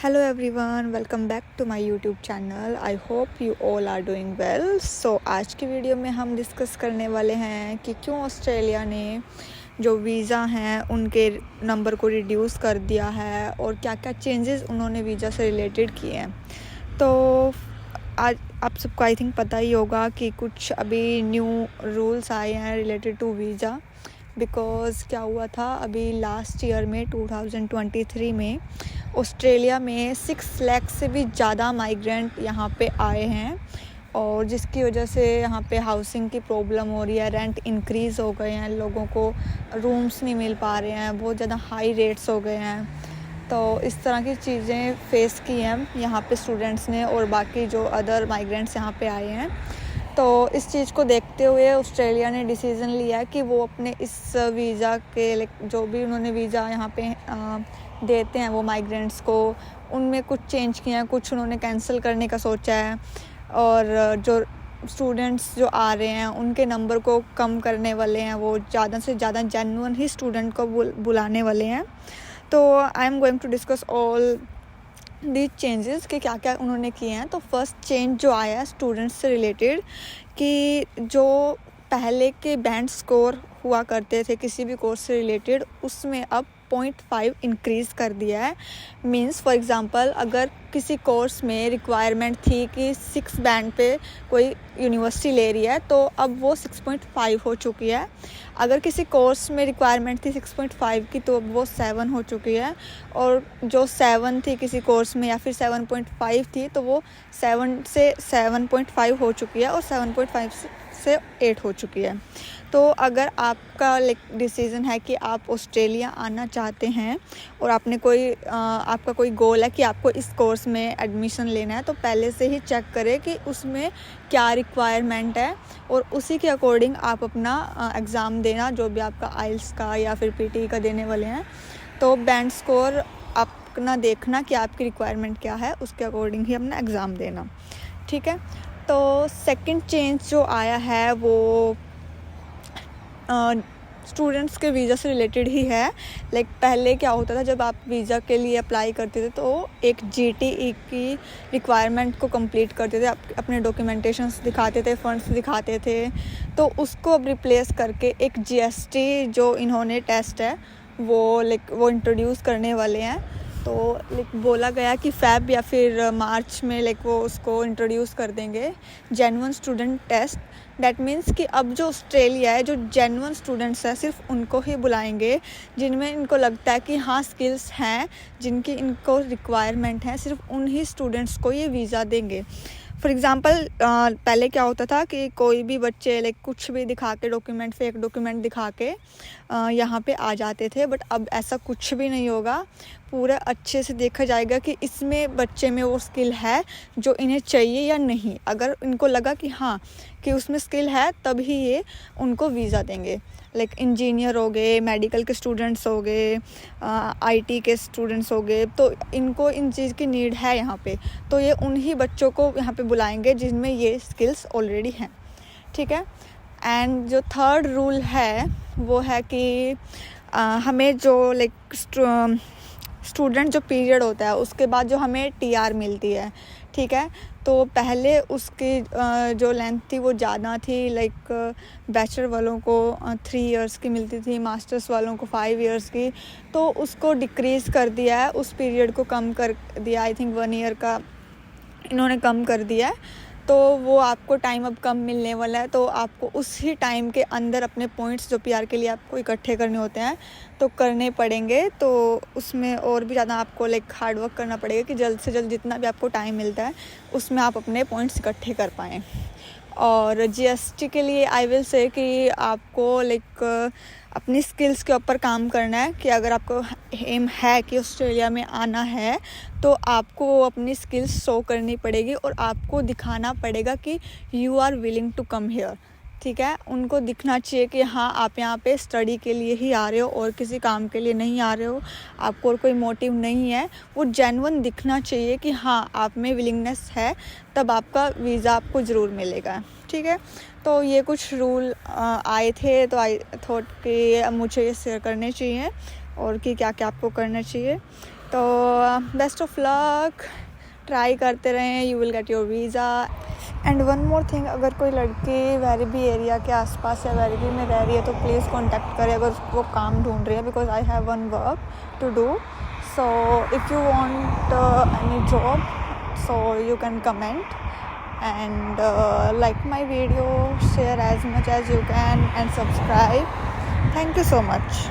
Hello everyone, welcome back to my YouTube channel. I hope you all are doing well. So आज की video में हम discuss करने वाले हैं कि क्यों ऑस्ट्रेलिया ने जो वीज़ा हैं उनके नंबर को रिड्यूस कर दिया है और क्या क्या चेंजेस उन्होंने वीज़ा से रिलेटेड किए हैं। तो आज आप सबको आई थिंक पता ही होगा कि कुछ अभी न्यू रूल्स आए हैं रिलेटेड टू वीज़ा। बिकॉज़ क्या हुआ था अभी लास्ट ईयर में 2023 में ऑस्ट्रेलिया में 6 लाख से भी ज़्यादा माइग्रेंट यहाँ पे आए हैं और जिसकी वजह से यहाँ पे हाउसिंग की प्रॉब्लम हो रही है। रेंट इंक्रीज़ हो गए हैं, लोगों को रूम्स नहीं मिल पा रहे हैं, बहुत ज़्यादा हाई रेट्स हो गए हैं। तो इस तरह की चीज़ें फेस की हैं यहाँ पे स्टूडेंट्स ने और बाकी जो अदर माइग्रेंट्स यहाँ पे आए हैं। तो इस चीज़ को देखते हुए ऑस्ट्रेलिया ने डिसीज़न लिया है कि वो अपने इस वीज़ा के जो भी उन्होंने वीज़ा यहाँ पे देते हैं वो माइग्रेंट्स को, उनमें कुछ चेंज किया है, कुछ उन्होंने कैंसिल करने का सोचा है और जो स्टूडेंट्स जो आ रहे हैं उनके नंबर को कम करने वाले हैं। वो ज़्यादा से ज़्यादा जेन्युइन ही स्टूडेंट को बुलाने वाले हैं। तो I am going to discuss all the changes कि क्या क्या उन्होंने किए हैं। तो फर्स्ट चेंज जो आया है स्टूडेंट्स से रिलेटेड कि जो पहले के बैंड स्कोर हुआ करते थे किसी भी कोर्स से रिलेटेड उसमें अब 0.5 इंक्रीज़ कर दिया है। मींस फॉर एग्ज़ाम्पल अगर किसी कोर्स में रिक्वायरमेंट थी कि 6 बैंड पे कोई यूनिवर्सिटी ले रही है तो अब वो 6.5 हो चुकी है। अगर किसी कोर्स में रिक्वायरमेंट थी 6.5 की तो अब वो 7 हो चुकी है और जो 7 थी किसी कोर्स में या फिर 7.5 थी तो वो 7 से 7.5 हो चुकी है और 7.5 से 8 हो चुकी है। तो अगर आपका डिसीज़न है कि आप ऑस्ट्रेलिया आना चाहते हैं और आपने आपका कोई गोल है कि आपको इस कोर्स में एडमिशन लेना है तो पहले से ही चेक करें कि उसमें क्या रिक्वायरमेंट है और उसी के अकॉर्डिंग आप अपना एग्ज़ाम देना, जो भी आपका आइल्स का या फिर पीटी का देने वाले हैं। तो बैंड स्कोर अपना देखना कि आपकी रिक्वायरमेंट क्या है, उसके अकॉर्डिंग ही अपना एग्ज़ाम देना, ठीक है। तो सेकंड चेंज जो आया है वो स्टूडेंट्स के वीज़ा से रिलेटेड ही है। पहले क्या होता था जब आप वीज़ा के लिए अप्लाई करते थे तो एक जीटीई की रिक्वायरमेंट को कंप्लीट करते थे, अपने डॉक्यूमेंटेशंस दिखाते थे, फंड्स दिखाते थे। तो उसको अब रिप्लेस करके एक जीएसटी जो इन्होंने टेस्ट है वो इंट्रोड्यूस करने वाले हैं। तो बोला गया कि फ़ेब या फिर मार्च में वो उसको इंट्रोड्यूस कर देंगे, genuine student test. That means कि अब जो ऑस्ट्रेलिया है जो जेन्युइन स्टूडेंट्स हैं सिर्फ उनको ही बुलाएंगे जिनमें इनको लगता है कि हाँ स्किल्स हैं, जिनकी इनको रिक्वायरमेंट है, सिर्फ उन्हीं स्टूडेंट्स को ये वीज़ा देंगे। फॉर एग्ज़ाम्पल पहले क्या होता था कि कोई भी बच्चे कुछ भी दिखा के फेक डॉक्यूमेंट दिखा के यहाँ पे आ जाते थे, बट अब ऐसा कुछ भी नहीं होगा। पूरा अच्छे से देखा जाएगा कि इसमें बच्चे में वो स्किल है जो इन्हें चाहिए या नहीं। अगर इनको लगा कि हाँ कि उसमें स्किल है तभी ये उनको वीज़ा देंगे। इंजीनियर हो गए, मेडिकल के स्टूडेंट्स हो गए, आईटी के स्टूडेंट्स हो गए, तो इनको इन चीज़ की नीड है यहाँ पे, तो ये उन्हीं बच्चों को यहाँ पे बुलाएंगे जिनमें ये स्किल्स ऑलरेडी हैं, ठीक है। एंड जो थर्ड रूल है वो है कि हमें जो स्टूडेंट जो पीरियड होता है उसके बाद जो हमें टीआर मिलती है, ठीक है। तो पहले उसकी जो लेंथ थी वो ज़्यादा थी, बैचलर वालों को 3 इयर्स की मिलती थी, मास्टर्स वालों को 5 इयर्स की। तो उसको डिक्रीज़ कर दिया है, उस पीरियड को कम कर दिया, आई थिंक 1 ईयर का इन्होंने कम कर दिया है। तो वो आपको टाइम अब कम मिलने वाला है, तो आपको उसी टाइम के अंदर अपने पॉइंट्स जो पीआर के लिए आपको इकट्ठे करने होते हैं तो करने पड़ेंगे। तो उसमें और भी ज़्यादा आपको हार्ड वर्क करना पड़ेगा कि जल्द से जल्द जितना भी आपको टाइम मिलता है उसमें आप अपने पॉइंट्स इकट्ठे कर पाएँ। और जीएसटी के लिए आई विल से कि आपको अपनी स्किल्स के ऊपर काम करना है कि अगर आपको एम है कि ऑस्ट्रेलिया में आना है तो आपको अपनी स्किल्स शो करनी पड़ेगी और आपको दिखाना पड़ेगा कि you are willing to come here, ठीक है। उनको दिखना चाहिए कि हाँ आप यहाँ पे स्टडी के लिए ही आ रहे हो और किसी काम के लिए नहीं आ रहे हो, आपको और कोई मोटिव नहीं है। वो जेन्युइन दिखना चाहिए कि हाँ आप में विलिंगनेस है, तब आपका वीज़ा आपको ज़रूर मिलेगा, ठीक है। तो ये कुछ रूल आए थे तो आई थॉट कि मुझे ये शेयर करने चाहिए और कि क्या क्या आपको करना चाहिए। तो बेस्ट ऑफ लक, ट्राई करते रहें, you will get your visa. And one more thing, अगर कोई लड़की वेरीबी एरिया के आसपास या वेरीबी में रह रही है तो प्लीज़ कॉन्टेक्ट करें अगर वो काम ढूंढ रही है, because I have one work to do. So if you want any job, so you can comment and like my video, share as much as you can and subscribe. Thank you so much.